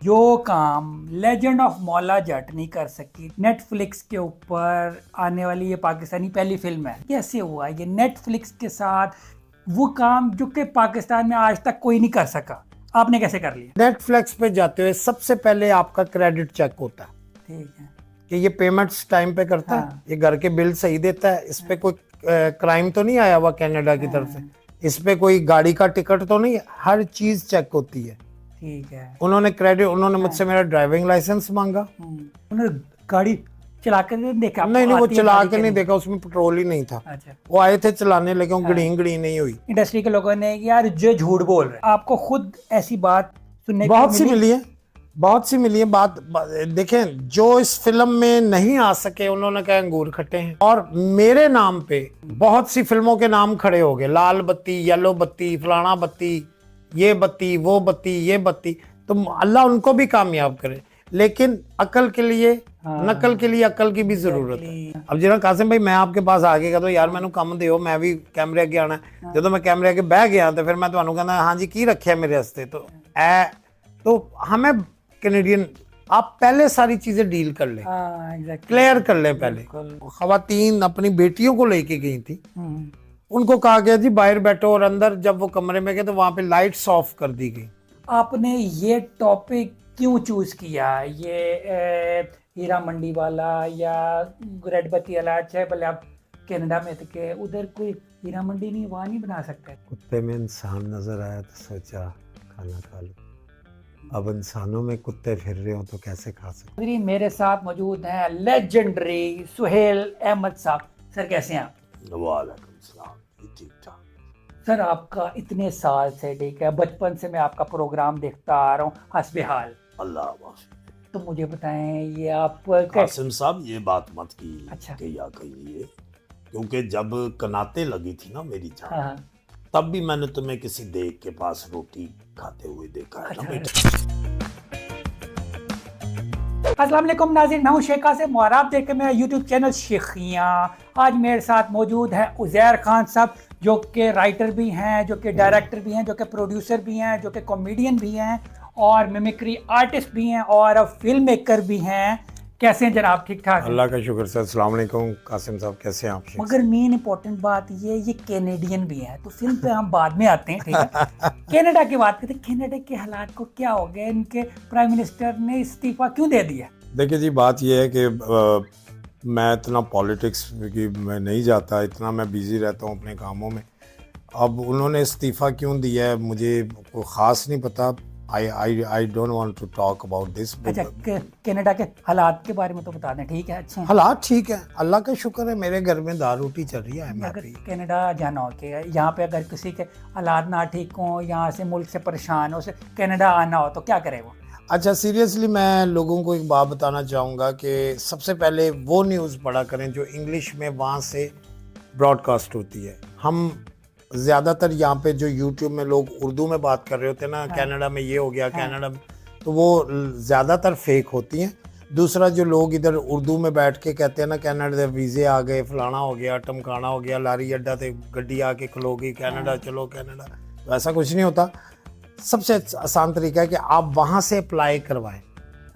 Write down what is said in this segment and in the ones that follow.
जो काम legend of Maula Jatt नहीं कर सकी, नेटफ्लिक्स के ऊपर आने वाली ये पाकिस्तानी पहली फिल्म है। कैसे हुआ ये नेटफ्लिक्स के साथ वो काम जो कि पाकिस्तान में आज तक कोई नहीं कर सका, आपने कैसे कर लिया? नेटफ्लिक्स पे जाते हुए सबसे पहले आपका क्रेडिट चेक होता है ठीक है कि ये पेमेंट्स टाइम पे करता है, हाँ। ये घर के बिल सही देता है, इस पे कोई क्राइम तो नहीं आया हुआ कनाडा की तरफ से, इस पे कोई गाड़ी का टिकट तो नहीं है, हर चीज चेक होती है। ठीक है। उन्होंने मुझसे मेरा ड्राइविंग लाइसेंस मांगा। उन्होंने गाड़ी चला कर देखा? नहीं, वो चला के नहीं देखा, उसमें पेट्रोल ही नहीं था। अच्छा। वो आए थे चलाने, लेकिन गड़ी नहीं हुई। इंडस्ट्री के लोगों ने यार जो झूठ बोल रहे हैं, आपको खुद ऐसी बात सुनने बहुत सी मिली है बात। देखें, जो इस फिल्म में नहीं आ सके उन्होंने कहा अंगूर खट्टे हैं, और मेरे नाम पे बहुत सी फिल्मों के नाम खड़े हो गए, लाल बत्ती, येलो बत्ती, फलाना बत्ती, ये बत्ती, वो बत्ती, ये बत्ती। तो अल्लाह उनको भी कामयाब करे, लेकिन अकल के लिए नकल के लिए अकल की भी जरूरत है। अब जिन्हें कासिम भाई मैं आपके पास आ गया तो यार मैंने कम दो, मैं भी कैमरे अगे आना है। जो मैं कैमरे अगे बह गया तो फिर मैं तुम्हें कहना हाँ जी की रखे मेरे हस्ते, तो हमें कैनेडियन आप पहले सारी चीजें डील कर लें, क्लियर कर लें। पहले खवातीन अपनी बेटियों को लेके गई थी, उनको कहा गया जी बाहर बैठो, और अंदर जब वो कमरे में गए तो वहां पे लाइट्स ऑफ कर दी गई। आपने ये टॉपिक क्यों चूज किया, ये हीरा मंडी वाला या रेड बत्ती वाला? चाहे भले आप कनाडा में थे के उधर कोई हीरा मंडी नहीं, वहाँ नहीं बना सकते? कुत्ते में इंसान नजर आया तो सोचा खाना खा लो। अब इंसानों में कुत्ते फिर रहे हो तो कैसे खा सकते? मेरे साथ मौजूद हैं लेजेंडरी सुहेल अहमद साहब। सर कैसे हैं आप? वालेकुम सलाम, ठीक ठाक। सर आपका इतने साल से, ठीक है, बचपन से मैं आपका प्रोग्राम देखता आ रहा हूँ हस्बे हाल। अल्लाह, तो मुझे बताएं ये आप कासिम साहब ये बात मत की अच्छा कहिए, क्योंकि जब कनाते लगी थी ना मेरी जान, हाँ। तब भी मैंने तुम्हें किसी देख के पास रोटी खाते हुए देखा है ना बेटा। अस्सलाम वालेकुम नाज़रीन, मैं हूं शेखा से मुआराब देख के मेरा यूट्यूब चैनल शेखियाँ। आज मेरे साथ मौजूद है उज़ैर खान साहब, जो कि राइटर भी हैं, जो कि डायरेक्टर भी हैं, जो कि प्रोड्यूसर भी हैं, जो कि कॉमेडियन भी हैं और मिमिक्री आर्टिस्ट भी हैं और फिल्म मेकर भी हैं। कैसे हैं जनाब? ठीक ठाक? अल्लाह का शुक्र सर। अस्सलाम वालेकुम कासिम साहब, कैसे हैं आप? मगर मेन इंपॉर्टेंट बात ये कैनेडियन भी है, तो फिल्म पे हम बाद में आते हैं, ठीक है। कनाडा की बात करते हैं। कनाडा के हालात को क्या हो गया, इनके प्राइम मिनिस्टर ने इस्तीफा क्यों दे दिया? देखिए जी, बात यह है कि मैं इतना पॉलिटिक्स की मैं नहीं जाता, इतना मैं बिजी रहता हूँ अपने कामों में। अब उन्होंने इस्तीफा क्यों दिया है मुझे कोई ख़ास नहीं पता। I don't want to talk about this. अच्छा, कनाडा के हालात के बारे में तो बता दें, ठीक है। अच्छे हालात ठीक है, अल्लाह का शुक्र है, मेरे घर में दाल रोटी चल रही है। अगर कनाडा जाना हो के यहाँ पे अगर किसी के हालात ना ठीक हो, यहाँ से मुल्क से परेशान हो, कनाडा आना हो तो क्या करे वो? अच्छा, सीरियसली मैं लोगों को एक बात बताना चाहूँगा कि सबसे पहले वो न्यूज़ पढ़ा करें जो इंग्लिश में वहाँ से ब्रॉडकास्ट होती है। हम ज़्यादातर यहाँ पे जो यूट्यूब में लोग उर्दू में बात कर रहे होते हैं ना, कनाडा में ये हो गया, कनाडा में, तो वो ज़्यादातर फेक होती हैं। दूसरा, जो लोग इधर उर्दू में बैठ के कहते हैं ना कनाडा वीज़े आ गए, फलाना हो गया, टमकाना हो गया, लारी अड्डा से गड्डी आके खलो गई, कनाडा चलो कनाडा, तो ऐसा कुछ नहीं होता। सबसे आसान तरीका है कि आप वहाँ से अप्लाई करवाएं।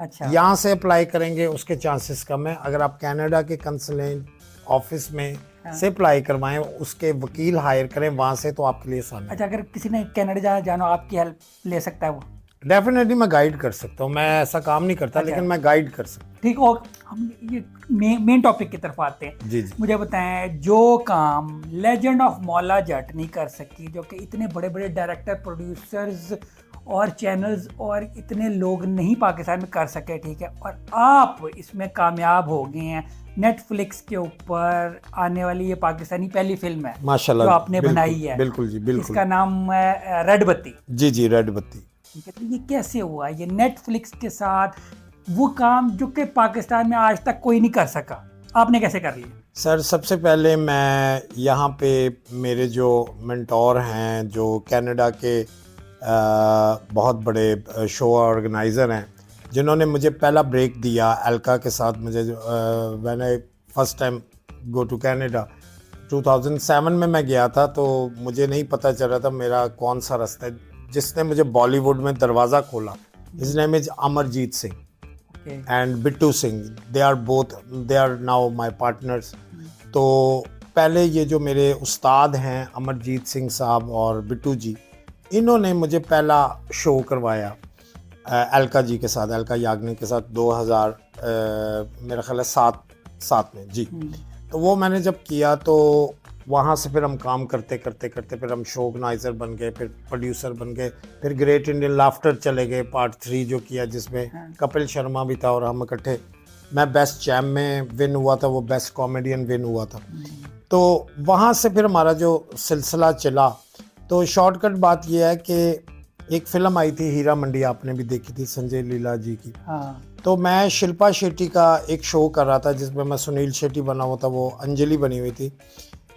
अच्छा, यहाँ से अप्लाई करेंगे उसके चांसेस कम है। अगर आप कनाडा के कंसुलेट ऑफिस में से अप्लाई करवाएं, उसके वकील हायर करें वहाँ से, तो आपके लिए आसान है। अच्छा, अगर किसी ने कनाडा जाना, आपकी हेल्प ले सकता है वो? डेफिनेटली मैं गाइड कर सकता हूँ, मैं ऐसा काम नहीं करता। अच्छा। लेकिन मैं गाइड कर सकता हूँ। ठीक। और हम ये मेन टॉपिक की तरफ आते हैं। जी। मुझे बताएं, जो काम लेजेंड ऑफ मौला जट नहीं कर सकी, जो कि इतने बड़े बड़े डायरेक्टर, प्रोड्यूसर्स और चैनल्स और इतने लोग नहीं पाकिस्तान में कर सके, ठीक है, और आप इसमें कामयाब हो गए हैं। नेटफ्लिक्स के ऊपर आने वाली ये पाकिस्तानी पहली फिल्म है माशाल्लाह, जो आपने बनाई है। बिल्कुल जी, बिल्कुल। इसका नाम है रेड बत्ती। जी, रेड बत्ती। ठीक है, तो ये कैसे हुआ, ये नेटफ्लिक्स के साथ वो काम जो कि पाकिस्तान में आज तक कोई नहीं कर सका, आपने कैसे कर लिया? सर, सबसे पहले मैं यहाँ पे मेरे जो मेंटोर हैं, जो कनाडा के बहुत बड़े शो ऑर्गेनाइज़र हैं, जिन्होंने मुझे पहला ब्रेक दिया एल्का के साथ। मुझे when I first time go to Canada 2007 में मैं गया था, तो मुझे नहीं पता चल रहा था मेरा कौन सा रास्ता है। जिसने मुझे बॉलीवुड में दरवाज़ा खोला His name is Amarjeet Singh Okay. and Bittu Singh. They are now my partners. तो पहले ये जो मेरे उस्ताद हैं अमरजीत सिंह साहब और बिट्टू जी, इन्होंने मुझे पहला शो करवाया अलका जी के साथ, अलका याग्निक के साथ 2000 मेरा ख्याल है 7 में जी। तो वो मैंने जब किया तो वहाँ से फिर हम काम करते करते करते फिर हम शो ऑर्गेनाइज़र बन गए, फिर प्रोड्यूसर बन गए, फिर ग्रेट इंडियन लाफ्टर चले गए पार्ट 3 जो किया, जिसमें कपिल शर्मा भी था और हम इकट्ठे, मैं बेस्ट चैम में विन हुआ था, वो बेस्ट कॉमेडियन विन हुआ था। तो वहाँ से फिर हमारा जो सिलसिला चला। तो शॉर्टकट बात यह है कि एक फ़िल्म आई थी हीरा मंडी, आपने भी देखी थी, संजय लीला जी की। हाँ। तो मैं शिल्पा शेट्टी का एक शो कर रहा था जिसमें मैं सुनील शेट्टी बना हुआ था, वो अंजलि बनी हुई थी।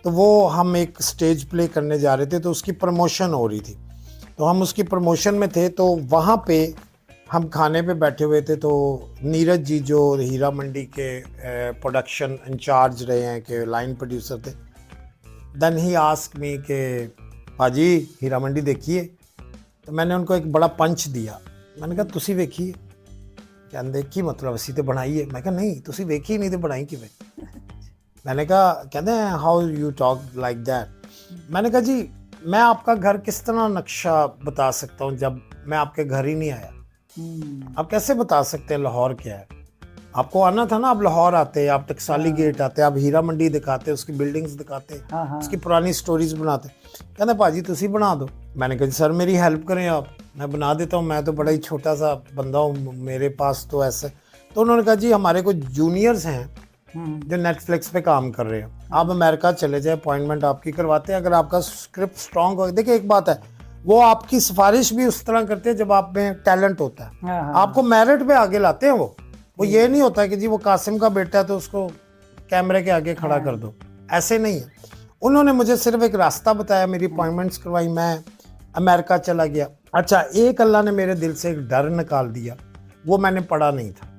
तो वो हम एक स्टेज प्ले करने जा रहे थे, तो उसकी प्रमोशन हो रही थी, तो हम उसकी प्रमोशन में थे। तो वहाँ पे हम खाने पे बैठे हुए थे, तो नीरज जी जो हीरा मंडी के प्रोडक्शन इंचार्ज रहे हैं, के लाइन प्रोड्यूसर थे, देन ही आस्क मी के भाजी हीरा मंडी देखिए। तो मैंने उनको एक बड़ा पंच दिया, मैंने कहा तुसी वेखिए। कहते की मतलब असी तो बनाई है। मैं कहा नहीं तुसी वेखी नहीं तो बनाई किवें। मैंने कहा, कहते हैं how you talk like that. मैंने कहा जी मैं आपका घर किस तरह नक्शा बता सकता हूँ जब मैं आपके घर ही नहीं आया। आप कैसे बता सकते हैं लाहौर क्या है? आपको आना था ना, आप लाहौर आते, आप टकसाली गेट आते, आप हीरा मंडी दिखाते, उसकी बिल्डिंग्स दिखाते, उसकी पुरानी स्टोरीज बनाते। कहते भाजी तुसी बना दो। मैंने कहा सर मेरी हेल्प करें आप, मैं बना देता हूँ, मैं तो बड़ा ही छोटा सा बंदा हूँ, मेरे पास तो ऐसे। तो उन्होंने कहा जी हमारे कुछ जूनियर्स हैं जो नेटफ्लिक्स पे काम कर रहे हैं, आप अमेरिका चले जाए, अपॉइंटमेंट आपकी करवाते हैं, अगर आपका स्क्रिप्ट स्ट्रॉन्ग हो। देखिए एक बात है, वो आपकी सिफारिश भी उस तरह करते हैं जब आप में टैलेंट होता है, आपको मेरिट पे आगे लाते हैं। वो ये नहीं होता है कि जी वो कासिम का बेटा है तो उसको कैमरे के आगे खड़ा कर दो, ऐसे नहीं है। उन्होंने मुझे सिर्फ एक रास्ता बताया, मेरी अपॉइंटमेंट्स करवाई, मैं अमेरिका चला गया। अच्छा, एक अल्लाह ने मेरे दिल से एक डर निकाल दिया, वो मैंने पढ़ा नहीं था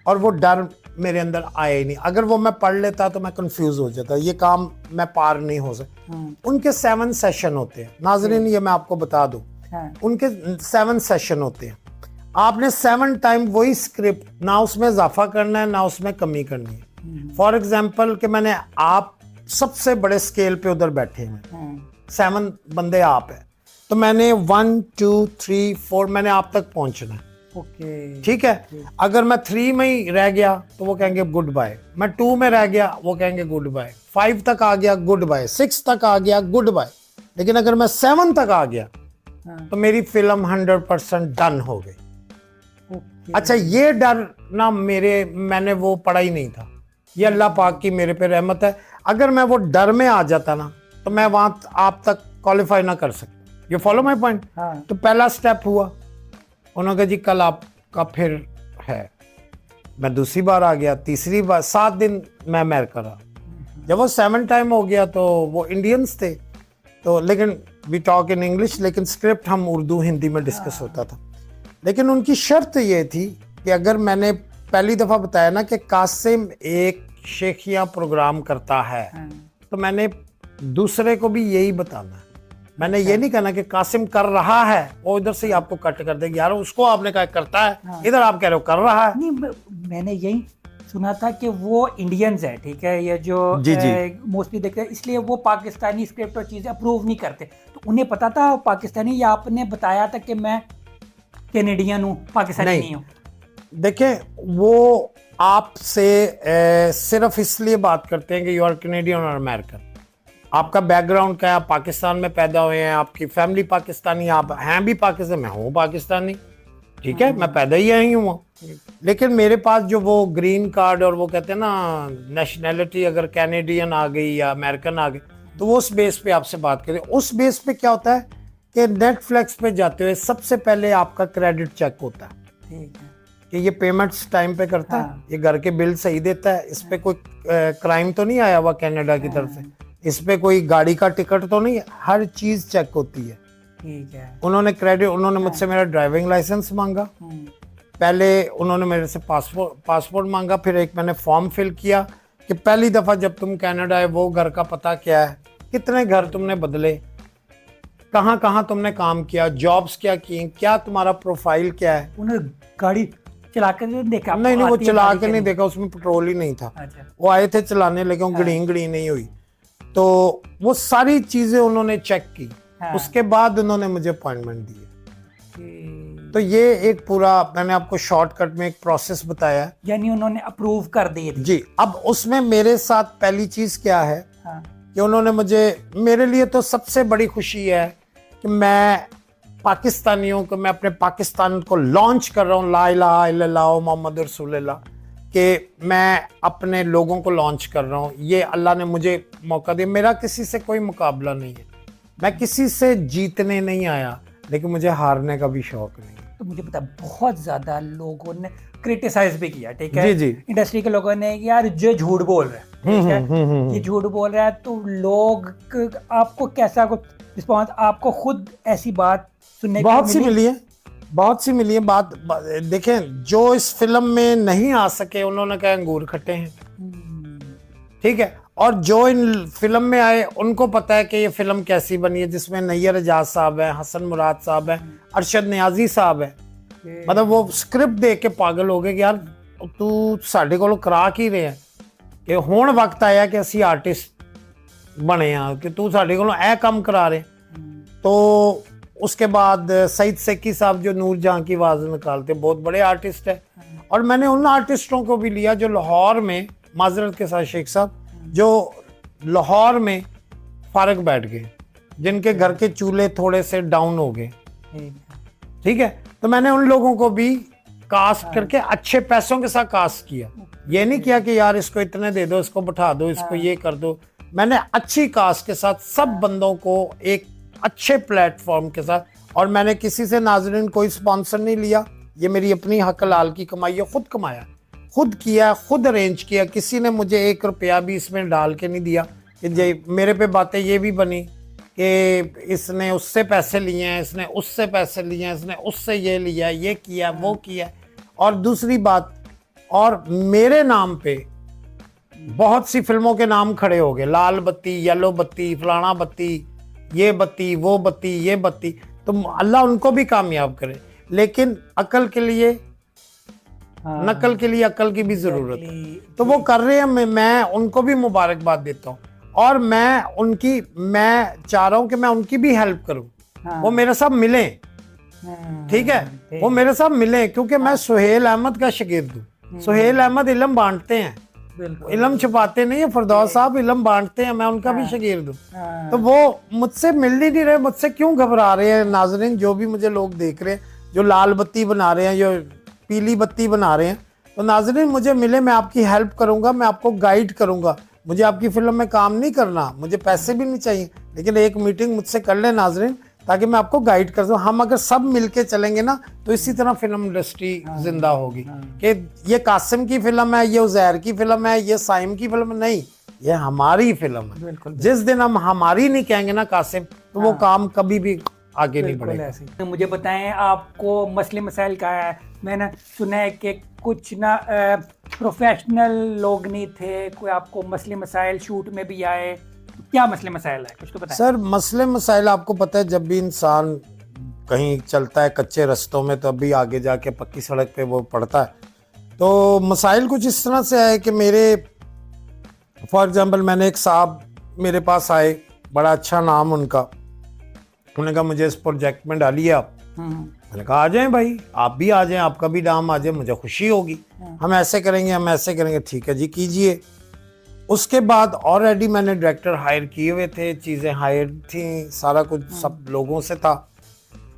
और वो डर मेरे अंदर आया ही नहीं। अगर वो मैं पढ़ लेता तो मैं कंफ्यूज हो जाता, ये काम मैं पार नहीं हो सकता। उनके 7 सेशन होते हैं नाजरीन, ये मैं आपको बता दूं, उनके 7 सेशन होते हैं। आपने 7 टाइम वही स्क्रिप्ट, ना उसमें इजाफा करना है ना उसमें कमी करनी है। फॉर एग्जाम्पल कि मैंने, आप सबसे बड़े स्केल पे उधर बैठे हैं, 7 बंदे आप है, तो मैंने 1 2 3 4 मैंने आप तक पहुंचना है। ठीक है, अगर मैं 3 में ही रह गया तो वो कहेंगे गुड बाय, मैं 2 में रह गया वो कहेंगे गुड बाय, 5 तक आ गया गुड बाय, 6 तक आ गया गुड बाय। लेकिन अगर मैं 7 तक आ गया तो मेरी फिल्म 100% डन हो गई। अच्छा, ये डर ना मैंने वो पढ़ा ही नहीं था, ये अल्लाह पाक की मेरे पे रहमत है। अगर मैं वो डर में आ जाता ना तो मैं वहां आप तक क्वालिफाई ना कर सकता। You follow my point. तो पहला स्टेप हुआ, उन्होंने कहा जी कल आपका फिर है। मैं दूसरी बार आ गया, तीसरी बार, 7 दिन मैं अमेरिका रहा। जब वो 7 टाइम हो गया तो वो इंडियंस थे, तो लेकिन वी टॉक इन इंग्लिश, लेकिन स्क्रिप्ट हम उर्दू हिंदी में डिस्कस होता था। लेकिन उनकी शर्त ये थी कि अगर मैंने पहली दफ़ा बताया ना कि कासिम एक शेखिया प्रोग्राम करता है, तो मैंने दूसरे को भी यही बताना है। मैंने ये नहीं कहना कि कासिम कर रहा है, वो इधर से ही आपको कट कर देंगे, यार उसको आपने कहा करता है, इधर आप कह रहे हो कर रहा है। नहीं, मैंने यही सुना था कि वो इंडियंस है, ठीक है, ये जो मोस्टली देखते हैं, इसलिए वो पाकिस्तानी स्क्रिप्ट और चीज़ें अप्रूव नहीं करते। तो उन्हें पता था पाकिस्तानी, या आपने बताया था कि मैं कैनेडियन हूँ, पाकिस्तानी नहीं हूँ? देखें, वो आपसे सिर्फ इसलिए बात करते हैं कि यू आर कैनेडियन और अमेरिकन। आपका बैकग्राउंड क्या है, आप पाकिस्तान में पैदा हुए हैं, आपकी फैमिली पाकिस्तानी, आप हैं भी पाकिस्तान, मैं हूँ पाकिस्तानी, ठीक है, मैं पैदा ही यहीं हुआ। लेकिन मेरे पास जो वो ग्रीन कार्ड और वो कहते हैं ना नेशनैलिटी, अगर कैनेडियन आ गई या अमेरिकन आ गई, तो वो उस बेस पे आपसे बात करें। उस बेस पे क्या होता है कि नेटफ्लिक्स पे जाते हुए सबसे पहले आपका क्रेडिट चेक होता है, ठीक है, कि ये पेमेंट्स टाइम पे करता है, ये घर के बिल सही देता है, इस पे कोई क्राइम तो नहीं आया हुआ कनाडा की तरफ से, इस पे कोई गाड़ी का टिकट तो नहीं है, हर चीज चेक होती है, ठीक है। उन्होंने मुझसे मेरा ड्राइविंग लाइसेंस मांगा, पहले उन्होंने मेरे से पासपोर्ट मांगा, फिर एक मैंने फॉर्म फिल किया कि पहली दफा जब तुम कनाडा आए वो घर का पता क्या है, कितने घर तुमने बदले, कहाँ कहाँ तुमने काम किया, जॉब्स क्या की, क्या तुम्हारा प्रोफाइल क्या है। उन्होंने गाड़ी चला कर देखा आपको? नहीं वो आती है चला गाड़ी के नहीं नहीं? देखा, उसमें पेट्रोल ही नहीं था। अच्छा। वो आए थे चलाने, लेकिन हाँ। गड़ी नहीं हुई। तो वो सारी चीजें उन्होंने चेक की। हाँ। उसके बाद उन्होंने मुझे अपॉइंटमेंट दी है। तो तो ये एक पूरा मैंने आपको शॉर्टकट में एक प्रोसेस बताया। यानी उन्होंने अप्रूव कर दिए थे? जी। अब उसमें मेरे साथ पहली चीज क्या है हाँ। कि उन्होंने मेरे लिए तो सबसे बड़ी खुशी है कि मैं पाकिस्तानियों को, मैं अपने पाकिस्तान को लॉन्च कर रहा हूँ, ला इलाहा इल्लल्लाह मोहम्मद रसूलुल्लाह, कि मैं अपने लोगों को लॉन्च कर रहा हूँ। ये अल्लाह ने मुझे मौका दिया। मेरा किसी से कोई मुकाबला नहीं है, मैं किसी से जीतने नहीं आया, लेकिन मुझे हारने का भी शौक नहीं है। तो मुझे पता बहुत ज्यादा लोगों ने क्रिटिसाइज भी किया, ठीक है, जी। इंडस्ट्री के लोगों ने कि यार जो झूठ बोल रहा है, ठीक है, ये झूठ बोल रहा है। तो लोग आपको कैसा रिस्पॉन्स, आपको खुद ऐसी बात सुनने को बहुत सी मिली है बात। देखें, जो इस फिल्म में नहीं आ सके उन्होंने कहा अंगूर खट्टे हैं, ठीक है। और जो इन फिल्म में आए उनको पता है कि ये फिल्म कैसी बनी है, जिसमें नैयर एजाज साहब है, हसन मुराद साहब है, अरशद नियाजी साहब है। मतलब वो स्क्रिप्ट देख के पागल हो गए कि यार तू साडे कोलों करा की रहे हैं, कि हुण वक्त आया कि असी आर्टिस्ट बने हैं, कि तू साडे कोलों ए काम करा रहे। तो उसके बाद सईद सेकी साहब जो नूर जहां की आवाज निकालते, बहुत बड़े आर्टिस्ट है। और मैंने उन आर्टिस्टों को भी लिया जो लाहौर में, माजरत के साथ शेख साहब, जो लाहौर में फारग बैठ गए, जिनके घर के चूल्हे थोड़े से डाउन हो गए, ठीक है। तो मैंने उन लोगों को भी कास्ट करके अच्छे पैसों के साथ कास्ट किया। ये नहीं किया कि यार इसको इतने दे दो, इसको बैठा दो, इसको ये कर दो। मैंने अच्छी कास्ट के साथ सब बंदों को एक अच्छे प्लेटफॉर्म के साथ, और मैंने किसी से नाजरीन कोई स्पॉन्सर नहीं लिया। ये मेरी अपनी हक हलाल की कमाई है, खुद कमाया, खुद किया, खुद अरेंज किया। किसी ने मुझे 1 रुपया भी इसमें डाल के नहीं दिया कि मेरे पे बातें ये भी बनी कि इसने उससे पैसे लिए हैं, इसने उससे पैसे लिए हैं, इसने उससे ये लिया, ये किया, वो किया। और दूसरी बात, और मेरे नाम पे बहुत सी फिल्मों के नाम खड़े हो गए, लाल बत्ती, येलो बत्ती, फलाना बत्ती, ये बत्ती, वो बत्ती, ये बत्ती। तो अल्लाह उनको भी कामयाब करे, लेकिन अकल के लिए, नकल के लिए अकल की भी जरूरत है। तो वो कर रहे हैं, मैं उनको भी मुबारकबाद देता हूँ। और मैं चाह रहा हूँ कि मैं उनकी भी हेल्प करूँ। वो मेरे साथ मिले, ठीक है, वो मेरे साथ मिले, क्योंकि मैं सुहेल अहमद का शागिर्द हूँ। सुहेल अहमद इल्म बांटते हैं, इल्म छुपाते नहीं है। फरदौस साहब इल्म बांटते हैं, मैं उनका भी शागिर्द हूँ। तो वो मुझसे मिल ही नहीं रहे, मुझसे क्यों घबरा रहे हैं नाजरीन, जो भी मुझे लोग देख रहे हैं, जो लाल बत्ती बना रहे हैं, जो पीली बत्ती बना रहे हैं। तो नाजरीन मुझे मिले, मैं आपकी हेल्प करूंगा, मैं आपको गाइड करूंगा। मुझे आपकी फिल्म में काम नहीं करना, मुझे पैसे भी नहीं चाहिए, लेकिन एक मीटिंग मुझसे कर ले नाजरीन, ताकि मैं आपको गाइड कर दूं। हम अगर सब मिलके चलेंगे ना, तो इसी तरह फिल्म इंडस्ट्री जिंदा होगी। कि ये कासिम की फिल्म है, ये उजैर की फिल्म है, ये साइम की फिल्म नहीं, ये हमारी फिल्म है। जिस दिन हम हमारी नहीं कहेंगे ना कासिम, तो वो काम कभी भी आगे नहीं बढ़ेगा। तो मुझे बताएं, आपको मसले मसाइल का है? मैंने सुना है कि कुछ ना प्रोफेशनल लोग नहीं थे, कोई आपको मसले मसाइल शूट में भी आए, तो क्या मसले मसाइल है, कुछ तो बताएं। सर, मसले मसाइल आपको पता है, जब भी इंसान कहीं चलता है कच्चे रास्तों में, तो अभी आगे जाके पक्की सड़क पे वो पड़ता है। तो मसाइल कुछ इस तरह से आए कि मेरे, फॉर एग्जांपल, मैंने एक साहब मेरे पास आए, बड़ा अच्छा नाम उनका, उन्होंने कहा मुझे इस प्रोजेक्ट में डालिए आप। मैंने कहा आ जाएं भाई, आप भी आ जाएं, आपका भी नाम आ जाए, मुझे खुशी होगी। हम ऐसे करेंगे, हम ऐसे करेंगे। ठीक है जी, कीजिए। उसके बाद ऑलरेडी मैंने डायरेक्टर हायर किए हुए थे, चीज़ें हायर थी, सारा कुछ सब लोगों से था।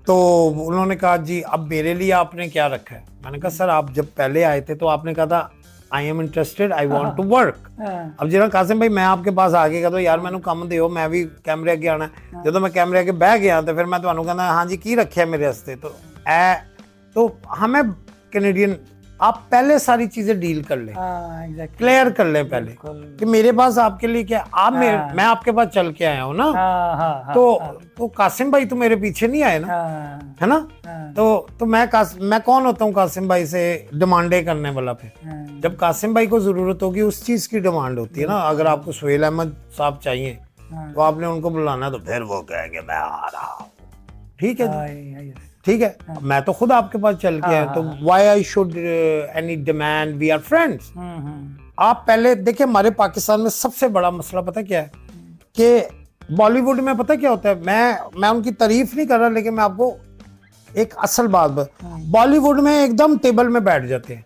तो उन्होंने कहा जी अब मेरे लिए आपने क्या रखा है? मैंने कहा सर, आप जब पहले आए थे तो आपने कहा था I am interested, I want to work. अब जिन्हें कासिम भाई मैं आपके पास आ गया तो यार मैंने कम दे, मैं भी कैमरे अगे आना है। जो मैं कैमरे अगे बह गया तो फिर मैं तुम्हें कहना हाँ जी की रखे मेरे हस्ते। तो हमें कैनेडियन, आप पहले सारी चीजें डील कर लें, क्लियर कर लें पहले कि मेरे पास आपके लिए क्या, आप मैं आपके पास चल के आया हूँ ना। तो कासिम भाई तो मेरे पीछे नहीं आए ना, है ना। तो मैं कौन होता हूँ कासिम भाई से डिमांडे करने वाला? फिर जब कासिम भाई को जरूरत होगी उस चीज की डिमांड होती है ना। अगर आपको सुहेल अहमद साहब चाहिए हाँ। तो आपने उनको बुलाना है तो फिर वो कहेंगे मैं आ रहा हूँ, ठीक है जी, ठीक है, मैं तो खुद आपके पास चल के आया, तो why I should any demand, we are friends. आप पहले देखिए, हमारे पाकिस्तान में सबसे बड़ा मसला पता क्या है कि बॉलीवुड में पता क्या होता है, मैं उनकी तारीफ नहीं कर रहा, लेकिन मैं आपको एक असल बात बॉलीवुड में एकदम टेबल में बैठ जाते हैं,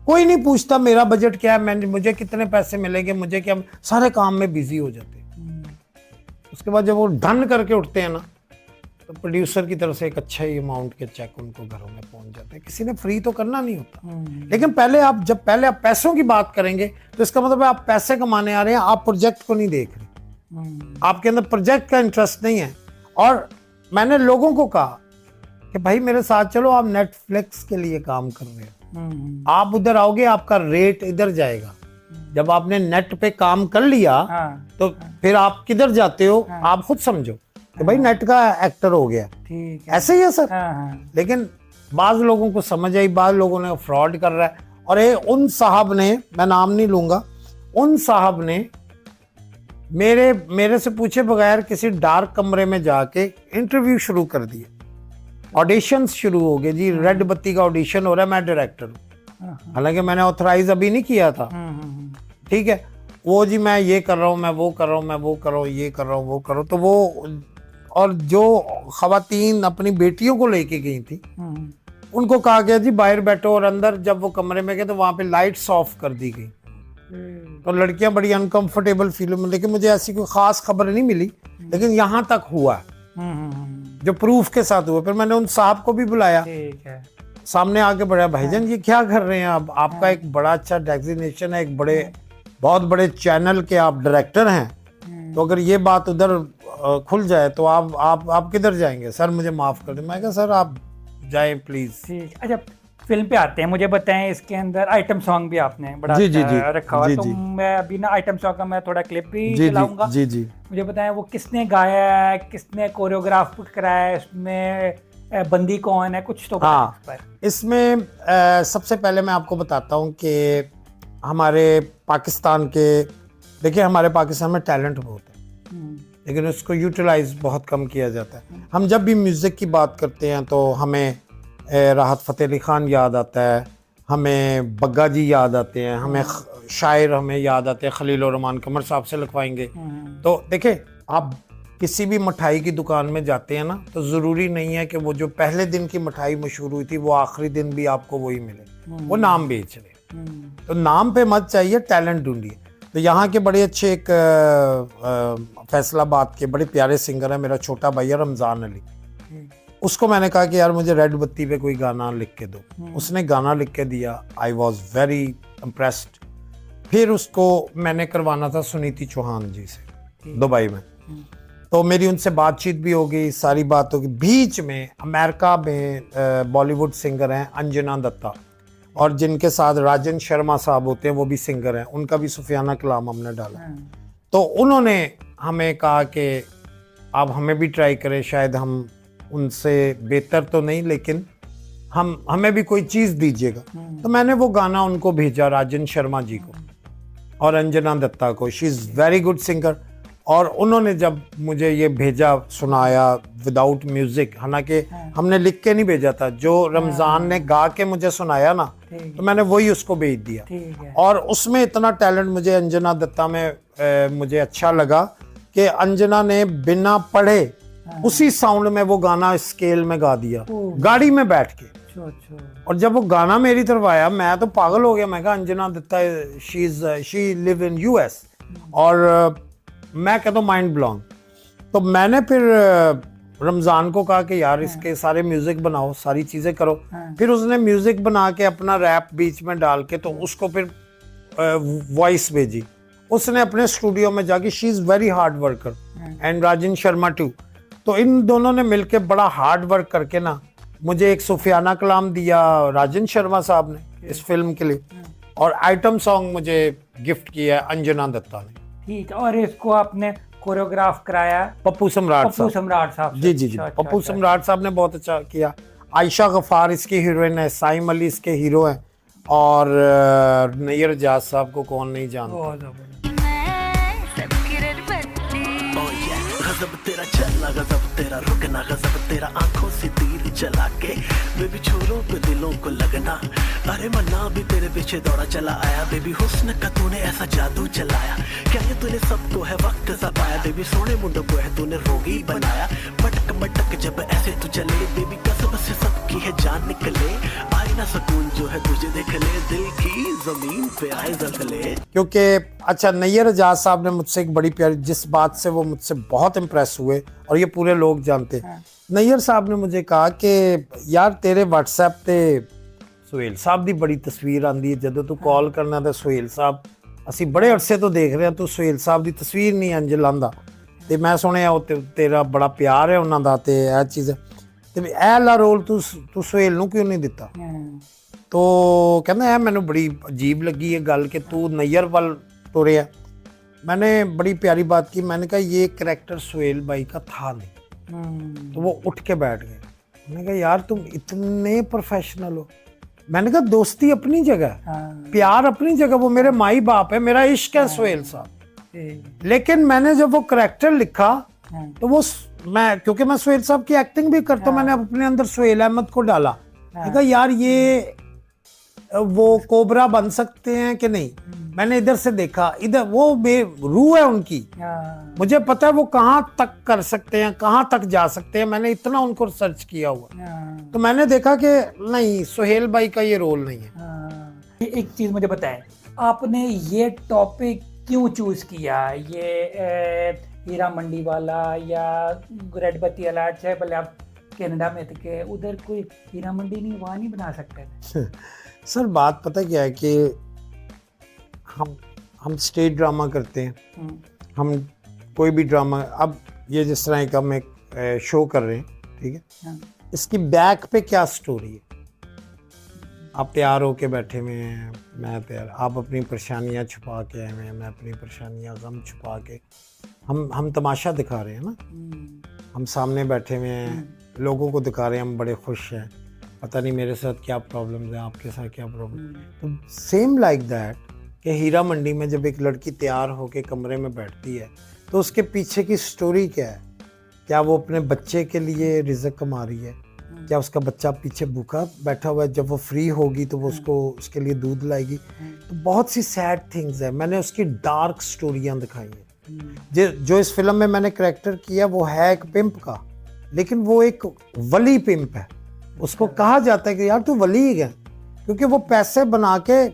कोई नहीं पूछता मेरा बजट क्या है, मुझे कितने पैसे मिलेंगे, मुझे क्या, सारे काम में बिजी हो जाते हैं। उसके बाद जब वो डन करके उठते हैं ना, तो प्रोड्यूसर की तरफ से एक अच्छा ही अमाउंट के चेक उनको घरों में पहुंच जाते हैं। किसी ने फ्री तो करना नहीं होता, लेकिन पहले आप पैसों की बात करेंगे तो इसका मतलब है आप पैसे कमाने आ रहे हैं, आप प्रोजेक्ट को नहीं देख रहे, आपके अंदर प्रोजेक्ट का इंटरेस्ट नहीं है। और मैंने लोगों को कहा कि भाई मेरे साथ चलो, आप नेटफ्लिक्स के लिए काम कर रहे हो, आप उधर आओगे, आपका रेट इधर जाएगा। जब आपने नेट पे काम कर लिया तो फिर आप किधर जाते हो, आप खुद समझो कि भाई नेट का एक्टर हो गया, ठीक है, ऐसे ही है सर। लेकिन बाज लोगों को समझ आई, बाज लोगों ने फ्रॉड कर रहा है। और ये उन साहब ने, मैं नाम नहीं लूंगा, उन साहब ने मेरे से पूछे बगैर किसी डार्क कमरे में जाके इंटरव्यू शुरू कर दिए, ऑडिशंस शुरू हो गए जी, रेड बत्ती का ऑडिशन हो रहा है, मैं डायरेक्टर हूँ, हालांकि मैंने ऑथराइज अभी नहीं किया था, ठीक है, वो जी मैं ये कर रहा हूँ, मैं वो कर रहा हूँ, मैं वो कर रहा हूँ, ये कर रहा हूँ, वो कर रहा हूँ। तो वो, और जो खवातीन अपनी बेटियों को लेके गई थी, उनको कहा गया जी बाहर बैठो, और अंदर जब वो कमरे में गए तो वहां पे लाइट्स ऑफ कर दी गई, तो लड़कियां बड़ी अनकंफर्टेबल फील में, लेकिन मुझे ऐसी कोई खास खबर नहीं मिली, लेकिन यहाँ तक हुआ जो प्रूफ के साथ हुआ। फिर मैंने उन साहब को भी बुलाया, सामने आके बढ़ाया, भाईजान ये क्या कर रहे हैं आप, आपका एक बड़ा अच्छा डेजिग्नेशन है, एक बहुत बड़े चैनल के आप डायरेक्टर हैं, तो अगर ये बात उधर खुल जाए तो आप किधर जाएंगे, सर मुझे माफ कर दें। मैं कहा सर आप जाएं प्लीज। ठीक, अच्छा फिल्म पे आते हैं, मुझे बताएं इसके अंदर आइटम सॉन्ग भी आपने बड़ा रखा हुआ, तो मैं अभी ना आइटम सॉन्ग का मैं थोड़ा क्लिप भी चलाऊंगा। जी मुझे बताएं वो किसने गाया है, किसने कोरियोग्राफ कराया है, इसमें बंदी कौन है, कुछ तो हाँ, इसमें सबसे पहले मैं आपको बताता हूँ कि हमारे पाकिस्तान के, देखिए हमारे पाकिस्तान में टैलेंट बहुत है, लेकिन उसको यूटिलाइज बहुत कम किया जाता है। हम जब भी म्यूज़िक की बात करते हैं तो हमें राहत फ़तेह अली ख़ान याद आता है, हमें बग्गा जी याद आते हैं, हमें शायर हमें याद आते हैं, खलील और रहमान कमर साहब से लिखवाएंगे। तो देखिए आप किसी भी मिठाई की दुकान में जाते हैं ना, तो ज़रूरी नहीं है कि वो जो पहले दिन की मिठाई मशहूर हुई थी वो आखिरी दिन भी आपको वही मिले, वो नाम बेच रहे। तो नाम पे मत चाहिए, टैलेंट ढूंढिए। तो यहाँ के बड़े अच्छे एक फैसलाबाद के बड़े प्यारे सिंगर है, मेरा छोटा भैया रमज़ान अली, उसको मैंने कहा कि यार मुझे रेड बत्ती पे कोई गाना लिख के दो, उसने गाना लिख के दिया, आई वॉज वेरी इम्प्रेस्ड। फिर उसको मैंने करवाना था सुनीति चौहान जी से दुबई में, तो मेरी उनसे बातचीत भी हो गई, सारी बात होगी। बीच में अमेरिका में बॉलीवुड सिंगर हैं अंजना दत्ता, और जिनके साथ राजन शर्मा साहब होते हैं वो भी सिंगर हैं, उनका भी सुफियाना कलाम हमने डाला। तो उन्होंने हमें कहा कि आप हमें भी ट्राई करें, शायद हम उनसे बेहतर तो नहीं लेकिन हमें भी कोई चीज़ दीजिएगा। तो मैंने वो गाना उनको भेजा, राजन शर्मा जी को और अंजना दत्ता को, she is very good singer. और उन्होंने जब मुझे ये भेजा, सुनाया विदाउट म्यूजिक, हालांकि हमने लिख के नहीं भेजा था, जो रमज़ान ने गा के मुझे सुनाया ना, तो मैंने वही उसको भेज दिया। और उसमें इतना टैलेंट मुझे अंजना दत्ता में मुझे अच्छा लगा कि अंजना ने बिना पढ़े उसी साउंड में वो गाना स्केल में गा दिया, गाड़ी में बैठ के। और जब वो गाना मेरी तरफ आया मैं तो पागल हो गया। मैं कहा Anjana Datta she live in US, और मैं कहता हूँ माइंड ब्लॉन। तो मैंने फिर रमज़ान को कहा कि यार इसके सारे म्यूजिक बनाओ, सारी चीज़ें करो। फिर उसने म्यूजिक बना के अपना रैप बीच में डाल के तो उसको फिर वॉइस भेजी। उसने अपने स्टूडियो में जाके, she is very hard worker and Rajan Sharma too. तो इन दोनों ने मिलके बड़ा हार्ड वर्क करके ना मुझे एक सुफियाना कलाम दिया राजन शर्मा साहब ने इस फिल्म के लिए, और आइटम सॉन्ग मुझे गिफ्ट किया अंजना दत्ता ने। ठीक है, और इसको आपने कोरियोग्राफ कराया पप्पू सम्राट साहब। जी पप्पू सम्राट साहब ने बहुत अच्छा किया। आयशा गफार इसकी हीरोइन है, साइम अली इसके हीरो हैं, और नैयर जाज साहब को कौन नहीं जानता। गजब तेरा चलना गजब तेरा रुकना गजब तेरा आंखों से तीर चला के बेबी छोरों पे दिलों को लगना अरे मन्ना भी तेरे पीछे दौड़ा चला आया बेबी हुस्न का तूने ऐसा जादू चलाया क्या ये तूने सबको है वक्त सा पाया बेबी सोने मुंडों को है तूने रोगी बनाया मटक मटक जब ऐसे तू चले बेबी कसम से सबकी है जान निकले आए ना सुकून जो है तुझे देख ले दिल की जमीन पे आए जलजले क्योंकि अच्छा नैयर एजाज साहब ने मुझसे एक बड़ी प्यारी जिस बात से वो मुझसे बहुत इम्प्रेस हुए और ये पूरे लोग जानते हैं नैयर साहब ने मुझे कहा कि यार तेरे व्हाट्सएप ते सुहेल साहब ਦੀ ਬੜੀ ਤਸਵੀਰ ਆਂਦੀ ਹੈ ਜਦੋਂ ਤੂੰ ਕਾਲ ਕਰਨਾ ਤੇ ਸੁਹੇਲ ਸਾਹਿਬ ਅਸੀਂ ਬੜੇ ਅਰਸੇ ਤੋਂ ਦੇਖ ਰਹੇ ਹਾਂ ਤੂੰ ਸੁਹੇਲ ਸਾਹਿਬ ਦੀ ਤਸਵੀਰ ਨਹੀਂ ਇੰਜ ਲਾਂਦਾ ਤੇ ਮੈਂ ਸੁਣਿਆ ਉਹ ਤੇਰਾ ਬੜਾ ਪਿਆਰ ਹੈ ਉਹਨਾਂ ਦਾ ਤੇ ਇਹ ਚੀਜ਼ ਤੇ ਇਹ ਵਾਲਾ ਰੋਲ ਤੂੰ ਸੁਹੇਲ ਨੂੰ ਕਿਉਂ ਨਹੀਂ ਦਿੱਤਾ तो कहना है मैंने बड़ी अजीब लगी ये गल कि तू नैयर वाल तुरया मैंने बड़ी प्यारी बात की मैंने कहा ये कैरेक्टर सुहेल भाई का था नहीं तो वो उठ के बैठ गए मैंने कहा यार तुम इतने प्रोफेशनल हो मैंने कहा दोस्ती अपनी जगह प्यार अपनी जगह वो मेरे माई बाप है मेरा इश्क है सुहेल साहब लेकिन मैंने जब वो कैरेक्टर लिखा तो वो मैं क्योंकि मैं सुहेल साहब की एक्टिंग भी करता हूँ मैंने अपने अंदर सुहेल अहमद को डाला मैंने कहा यार ये वो कोबरा बन सकते हैं कि नहीं मैंने इधर से देखा इधर वो रूह है उनकी मुझे पता है वो कहाँ तक कर सकते हैं कहाँ तक जा सकते हैं मैंने इतना उनको सर्च किया हुआ तो मैंने देखा कि नहीं सुहेल भाई का ये रोल नहीं है एक चीज़ मुझे बताएं आपने ये टॉपिक क्यों चूज़ किया ये हीरा मंडी वाला या रेडबत्ती वाला चाहे भले आप कनाडा में थे के उधर कोई हीरा मंडी नहीं वहाँ नहीं बना सकते थे सर बात पता क्या है कि हम स्टेज ड्रामा करते हैं हम कोई भी ड्रामा अब ये जिस तरह का हम एक शो कर रहे हैं ठीक है इसकी बैक पे क्या स्टोरी है आप तैयार होके बैठे हुए हैं मैं तैयार आप अपनी परेशानियां छुपा के आए हुए हैं मैं अपनी परेशानियां गम छुपा के हम तमाशा दिखा रहे हैं ना हम सामने बैठे हुए हैं लोगों को दिखा रहे हैं हम बड़े खुश हैं पता नहीं मेरे साथ क्या प्रॉब्लम्स हैं आपके साथ क्या प्रॉब्लम तो सेम लाइक दैट कि हीरा मंडी में जब एक लड़की तैयार होके कमरे में बैठती है तो उसके पीछे की स्टोरी क्या है क्या वो अपने बच्चे के लिए रिज़्क कमा रही है क्या उसका बच्चा पीछे भूखा बैठा हुआ है जब वो फ्री होगी तो वो उसको उसके लिए दूध लाएगी तो बहुत सी सैड थिंग्स है मैंने उसकी डार्क स्टोरियाँ दिखाई हैं जो इस फिल्म में मैंने करैक्टर किया वो है एक पिंप का लेकिन वो एक वली पिंप है उसको कहा जाता है कि यार तू वली है क्योंकि वो पैसे बना के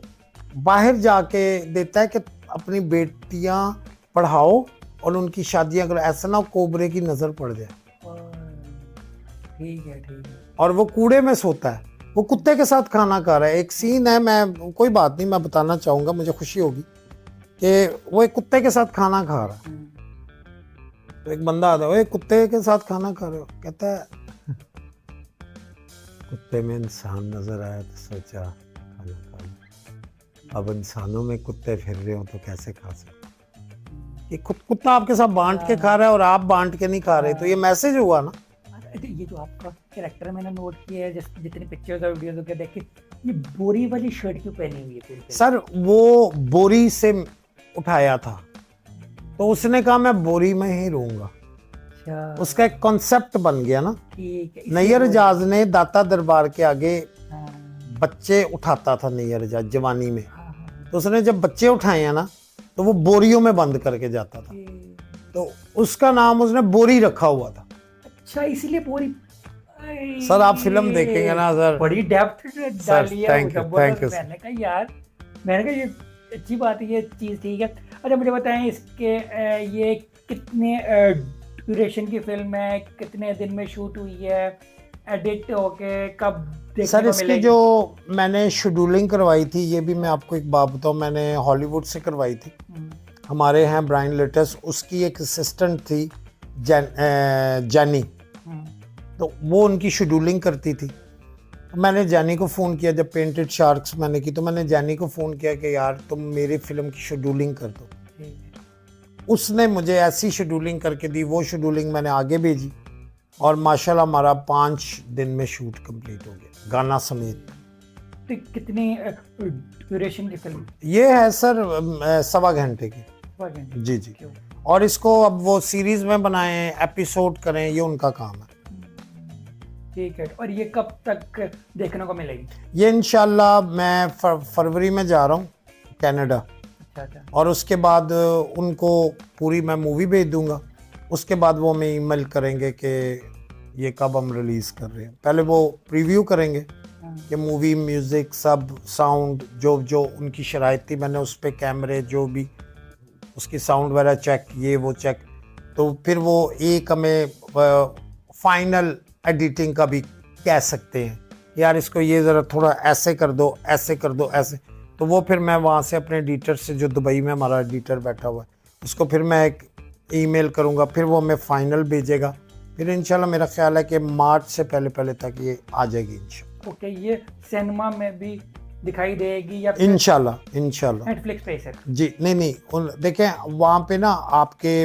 बाहर जाके देता है कि अपनी बेटियां पढ़ाओ और उनकी शादियां करो ऐसा ना कोबरे की नज़र पड़ जाए ठीक है और वो कूड़े में सोता है वो कुत्ते के साथ खाना खा रहा है एक सीन है मैं कोई बात नहीं मैं बताना चाहूँगा मुझे खुशी होगी कि वो एक कुत्ते के साथ खाना खा रहा है तो एक बंदा आता है कुत्ते के साथ खाना खा रहे हो कहता है कुत्ते में इंसान नजर आया तो सोचा खाना खा लो अब इंसानों में कुत्ते फिर रहे हो तो कैसे खा सकते ये कुत्ता आपके साथ बांट के खा रहा है और आप बांट के नहीं खा रहे तो ये मैसेज हुआ ना ये जो आपका कैरेक्टर मैंने नोट किया है जितनी पिक्चर्स और वीडियोस के देखे ये बोरी वाली शर्ट क्यों पहनी हुई है सर वो बोरी से उठाया था तो उसने कहा मैं बोरी में ही रहूंगा उसका एक कॉन्सेप्ट बन गया ना नैयर एजाज ने दाता दरबार के आगे बच्चे उठाता था नैयर एजाज जवानी में तो उसने जब बच्चे उठाए हैं ना तो वो बोरियों में बंद करके जाता था तो उसका नाम उसने बोरी रखा हुआ था अच्छा इसलिए बोरी सर आप फिल्म देखेंगे ना सर बड़ी डेप्थ डाली है थैंक यू मैंने कहा यार मैंने कहा ये अच्छी बात है ये चीज़ ठीक है अच्छा मुझे बताएं इसके ये कितने ड्यूरेशन की फिल्म है कितने दिन में शूट हुई है एडिट होके कब देखने सर को इसकी मिलेगी? जो मैंने शेड्यूलिंग करवाई थी ये भी मैं आपको एक बात बताऊँ मैंने हॉलीवुड से करवाई थी हमारे हैं ब्रायन लेटस उसकी एक असिस्टेंट थी जैनी तो वो उनकी शेड्यूलिंग करती थी मैंने जैनी को फ़ोन किया जब पेंटेड शार्क्स मैंने की तो मैंने जैनी को फ़ोन किया कि यार तुम मेरी फिल्म की शेड्यूलिंग कर दो उसने मुझे ऐसी शेड्यूलिंग करके दी वो शेड्यूलिंग मैंने आगे भेजी और माशाल्लाह हमारा 5 दिन में शूट कंप्लीट हो गया गाना समेत तो कितनी ड्यूरेशन की फिल्म ये है सर 1.25 घंटे की जी और इसको अब वो सीरीज में बनाएं, एपिसोड करें, ये उनका काम है। ठीक है, और ये कब तक देखने को मिलेगी? ये इंशाल्लाह मैं फरवरी में जा रहा हूँ कनाडा, अच्छा। और उसके बाद उनको पूरी मैं मूवी भेज दूंगा। उसके बाद वो हमें ईमेल करेंगे कि ये कब हम रिलीज़ कर रहे हैं। पहले वो प्रीव्यू करेंगे कि मूवी, म्यूज़िक, सब साउंड जो जो उनकी शराइत थी, मैंने उस पर कैमरे जो भी उसकी साउंड वगैरह चेक, ये वो चेक, तो फिर वो एक हमें फाइनल एडिटिंग का भी कह सकते हैं, यार इसको ये ज़रा थोड़ा ऐसे कर दो, ऐसे कर दो, ऐसे। तो वो फिर मैं वहाँ से अपने एडिटर से, जो दुबई में हमारा एडिटर बैठा हुआ है, उसको फिर मैं एक ईमेल करूँगा, फिर वो हमें फाइनल भेजेगा। फिर इंशाल्लाह मेरा ख्याल है कि मार्च से पहले तक ये आ जाएगी इंशाल्लाह। ओके, ये सिनेमा में भी दिखाई देगी या इंशाल्लाह नेटफ्लिक्स पे सर? जी नहीं, देखें वहाँ पे ना आपके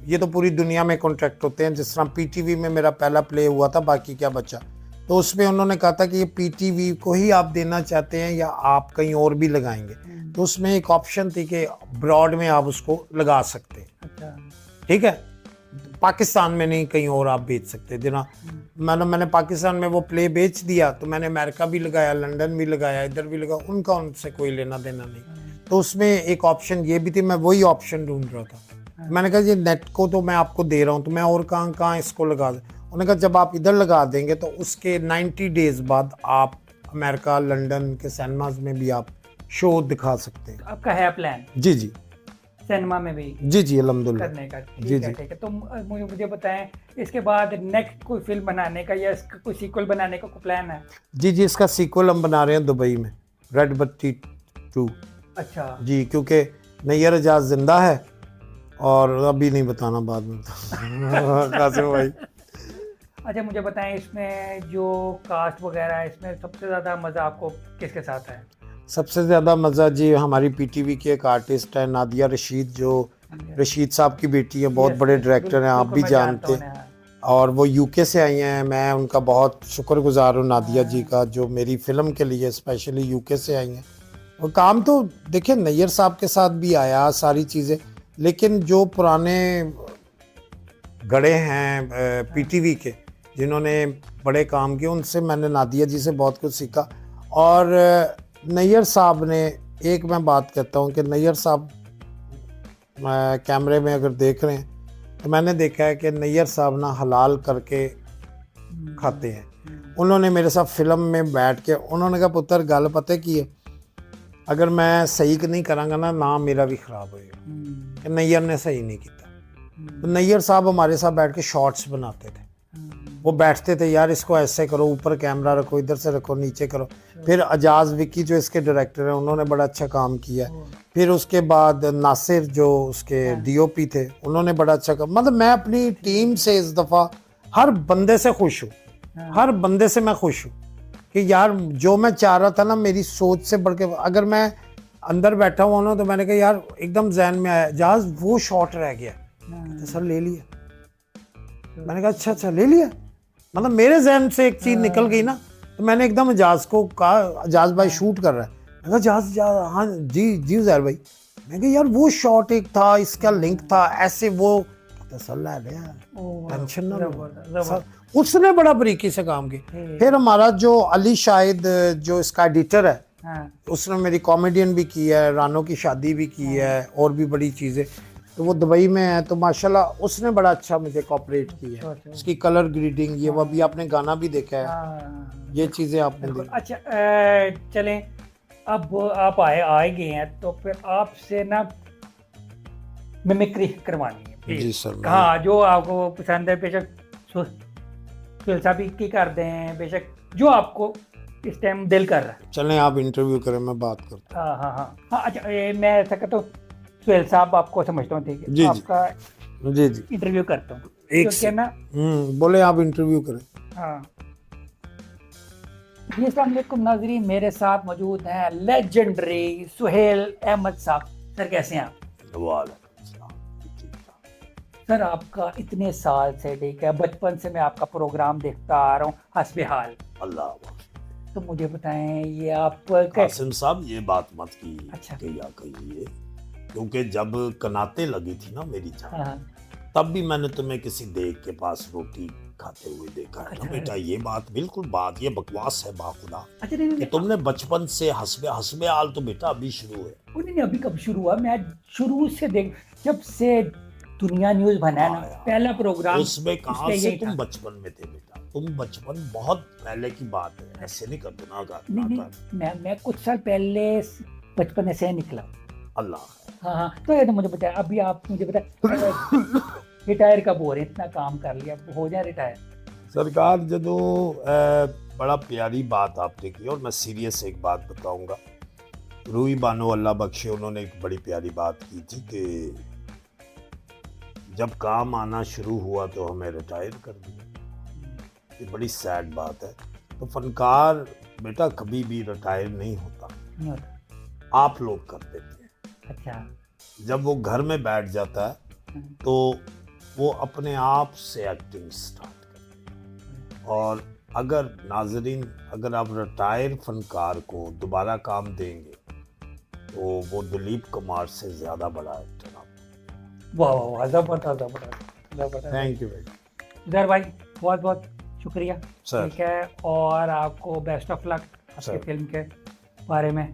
ये तो पूरी दुनिया में कॉन्ट्रैक्ट होते हैं। जिस तरह पीटीवी में मेरा पहला प्ले हुआ था, बाकी क्या बचा, तो उसमें उन्होंने कहा था कि ये पीटीवी को ही आप देना चाहते हैं या आप कहीं और भी लगाएंगे। तो उसमें एक ऑप्शन थी कि ब्रॉड में आप उसको लगा सकते हैं। अच्छा, ठीक है, पाकिस्तान में नहीं, कहीं और आप बेच सकते। जिना मैंने पाकिस्तान में वो प्ले बेच दिया, तो मैंने अमेरिका भी लगाया, लंदन भी लगाया, इधर भी लगाया, उनका उनसे कोई लेना देना नहीं। तो उसमें एक ऑप्शन ये भी थी, मैं वही ऑप्शन ढूंढ रहा था। मैंने कहा ये नेट को तो मैं आपको दे रहा हूँ, तो मैं और कहाँ इसको लगा दूँ। उन्होंने कहा जब आप इधर लगा देंगे तो उसके 90 डेज बाद आप अमेरिका, लंदन के सिनेमाज में भी आप शो दिखा सकते हैं। आपका है प्लान जी सिनेमा में भी जी अल्हम्दुलिल्लाह करने का? जी। ठीक है। तो मुझे बताएं, इसके बाद नेक्स्ट कोई फिल्म बनाने का या इसका कोई सीक्वल बनाने का कोई प्लान है? जी, इसका सीक्वल हम बना रहे हैं दुबई में, रेड बत्ती 2। अच्छा जी, क्योंकि नैयर एजाज जिंदा है, और अभी नहीं बताना, बाद में कासिम भाई। अच्छा, मुझे बताएं, इसमें जो कास्ट वगैरह है, इसमें सबसे ज़्यादा मज़ा आपको किसके साथ है? सबसे ज़्यादा मज़ा जी हमारी पीटीवी की एक आर्टिस्ट है नादिया रशीद, जो रशीद साहब की बेटी है, बहुत बड़े डायरेक्टर हैं, आप भी जानते हैं, और वो यूके से आई हैं। मैं उनका बहुत शुक्रगुजार हूँ नादिया जी का, जो मेरी फ़िल्म के लिए स्पेशली यूके से आई हैं। और काम तो देखिए नैयर साहब के साथ भी आया, सारी चीज़ें, लेकिन जो पुराने गड़े हैं पीटीवी के, जिन्होंने बड़े काम किए, उनसे मैंने नादिया जी से बहुत कुछ सीखा। और नैयर साहब ने, एक मैं बात कहता हूँ कि नैयर साहब कैमरे में अगर देख रहे हैं, तो मैंने देखा है कि नैयर साहब ना हलाल करके खाते हैं। उन्होंने मेरे साथ फिल्म में बैठ के उन्होंने कहा पुत्र गल पता की है, अगर मैं सही नहीं करांगा ना, नाम मेरा भी ख़राब होएगा कि नैयर ने सही नहीं किया। तो नैयर साहब हमारे साथ बैठ के शॉर्ट्स बनाते थे। वो बैठते थे, यार इसको ऐसे करो, ऊपर कैमरा रखो, इधर से रखो, नीचे करो। फिर अजाज विकी जो इसके डायरेक्टर हैं, उन्होंने बड़ा अच्छा काम किया। फिर उसके बाद नासिर जो उसके डीओपी थे, उन्होंने बड़ा अच्छा काम। मतलब मैं अपनी टीम से इस दफ़ा हर बंदे से खुश हूँ, हर बंदे से मैं खुश हूँ कि यार जो मैं चाह रहा था ना, मेरी सोच से बढ़ के, अगर मैं अंदर बैठा हुआ ना, तो मैंने कहा यार एकदम जहन में आया जहाज वो शॉट रह गया, तो सर ले लिया। मैंने कहा अच्छा ले लिया, मतलब मेरे जहन से एक चीज़ निकल गई ना, तो मैंने एकदम एजाज को कहा, एजाज भाई शूट कर रहा है। मैंने कहा एजाज हाँ जी ज़ैर भाई। मैंने कहा यार वो शॉट एक था, इसका लिंक था, ऐसे वो सर ला लिया, टेंशन ना लो। उसने बड़ा बारीकी से काम किया। फिर हमारा जो अली शाहिद जो इसका एडिटर है, उसने मेरी कॉमेडियन भी की है, रानो की शादी भी की है, और भी बड़ी चीज़ें। तो वो दुबई में है, तो माशाल्लाह उसने बड़ा अच्छा मुझे कोऑपरेट किया है। उसकी कलर ग्रेडिंग, ये वो अभी आपने गाना भी देखा है, ये चीज़ें आपने देखी। अच्छा चलें, अब आप आए गए हैं, तो फिर आपसे ना मिमिक्री करवानी है। जी सर। हाँ, जो आपको पसंद है, बेशक सुहेल साहब की कर दें, बेशक जो आपको इस टाइम दिल कर रहा है। चलें आप इंटरव्यू करें, मैं बात करता हूँ। हाँ। अच्छा, मैं ऐसा कहता हूँ, सुहेल साहब आपको समझता हूँ, ठीक है, आपका जी इंटरव्यू करता हूँ, एक क्योंकि ना बोले आप इंटरव्यू करें। हाँ जी, अस्सलाम वालेकुम नाज़रीन, मेरे साथ मौजूद हैं लेजेंडरी सुहेल अहमद साहब। सर कैसे हैं आप? सर आपका इतने साल से, ठीक है, बचपन से मैं आपका प्रोग्राम देखता आ रहा हूँ, हस्बे हाल। अल्लाह। तो मुझे बताएं, ये आप कासिम साहब ये बात मत की, अच्छा क्या कहिए, क्योंकि जब कनाते लगी थी ना मेरी जान, हाँ, तब भी मैंने तुम्हें किसी देग के पास रोटी खाते हुए देखा है ना अच्छा। बेटा। ये बात बिल्कुल बात, ये बकवास है बाखुदा अच्छा नहीं कि नहीं तुमने बचपन से हसबे हसबे हाल तो बेटा अभी शुरू है। नहीं नहीं, अभी कब शुरू हुआ? मैं शुरू से देख, जब से दुनिया न्यूज बना है ना, हाँ यार, पहला प्रोग्राम उसमें कहाँ उसमें से यही तुम था। बचपन में थे बेटा? तुम बचपन बहुत पहले की बात है, ऐसे नहीं कर गुनाहगार नहीं गुनाहगार। नहीं, मैं कुछ साल पहले बचपन से निकला। अल्लाह है। हाँ हाँ, तो ये तो मुझे बताया, अभी आप मुझे बताया रिटायर कब हो रहे हैं? इतना काम कर लिया, अब हो जाए रिटायर। सरकार जदों बड़ा प्यारी बात आपने की, और मैं सीरियस एक बात बताऊंगा। रूही बानो अल्लाह बख्शे, उन्होंने एक बड़ी प्यारी बात की थी कि जब काम आना शुरू हुआ तो हमें रिटायर कर दिया। ये बड़ी सैड बात है। तो फनकार बेटा कभी भी रिटायर नहीं होता, नहीं होता। आप लोग कर देते हैं। अच्छा। जब वो घर में बैठ जाता है तो वो अपने आप से एक्टिंग स्टार्ट करते हैं। और अगर नाजरीन, अगर आप रिटायर फनकार को दोबारा काम देंगे तो वो दिलीप कुमार से ज़्यादा बड़ा एक्टर आप। वाह वाह वाह, जबरदस्त जबरदस्त जबरदस्त। थैंक यू भाई। उजैर भाई बहुत बहुत शुक्रिया। सर। ठीक है, और आपको बेस्ट ऑफ लक आपके सर। फिल्म के बारे में,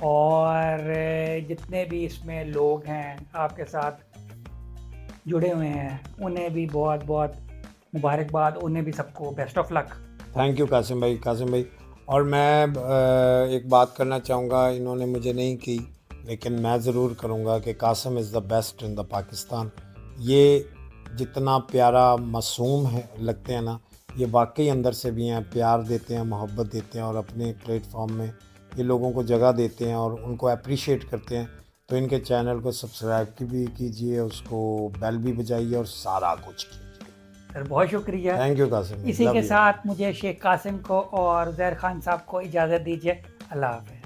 और जितने भी इसमें लोग हैं आपके साथ जुड़े हुए हैं उन्हें भी बहुत बहुत मुबारकबाद, उन्हें भी सबको best of luck. Thank you Qasim भाई, कासिम भाई। और मैं एक बात करना चाहूँगा, इन्होंने मुझे नहीं की लेकिन मैं ज़रूर करूँगा कि Qasim is the best in the Pakistan. ये जितना प्यारा मासूम है लगते हैं ना, ये वाकई अंदर से भी हैं, प्यार देते हैं, मोहब्बत देते हैं, और अपने प्लेटफॉर्म में ये लोगों को जगह देते हैं और उनको अप्रिशिएट करते हैं। तो इनके चैनल को सब्सक्राइब भी कीजिए, उसको बेल भी बजाइए और सारा कुछ कीजिए। सर बहुत शुक्रिया। Thank you Qasim. इसी के साथ मुझे शेख कासिम को और उजैर खान साहब को इजाज़त दीजिए। अल्लाह हाफ़िज़।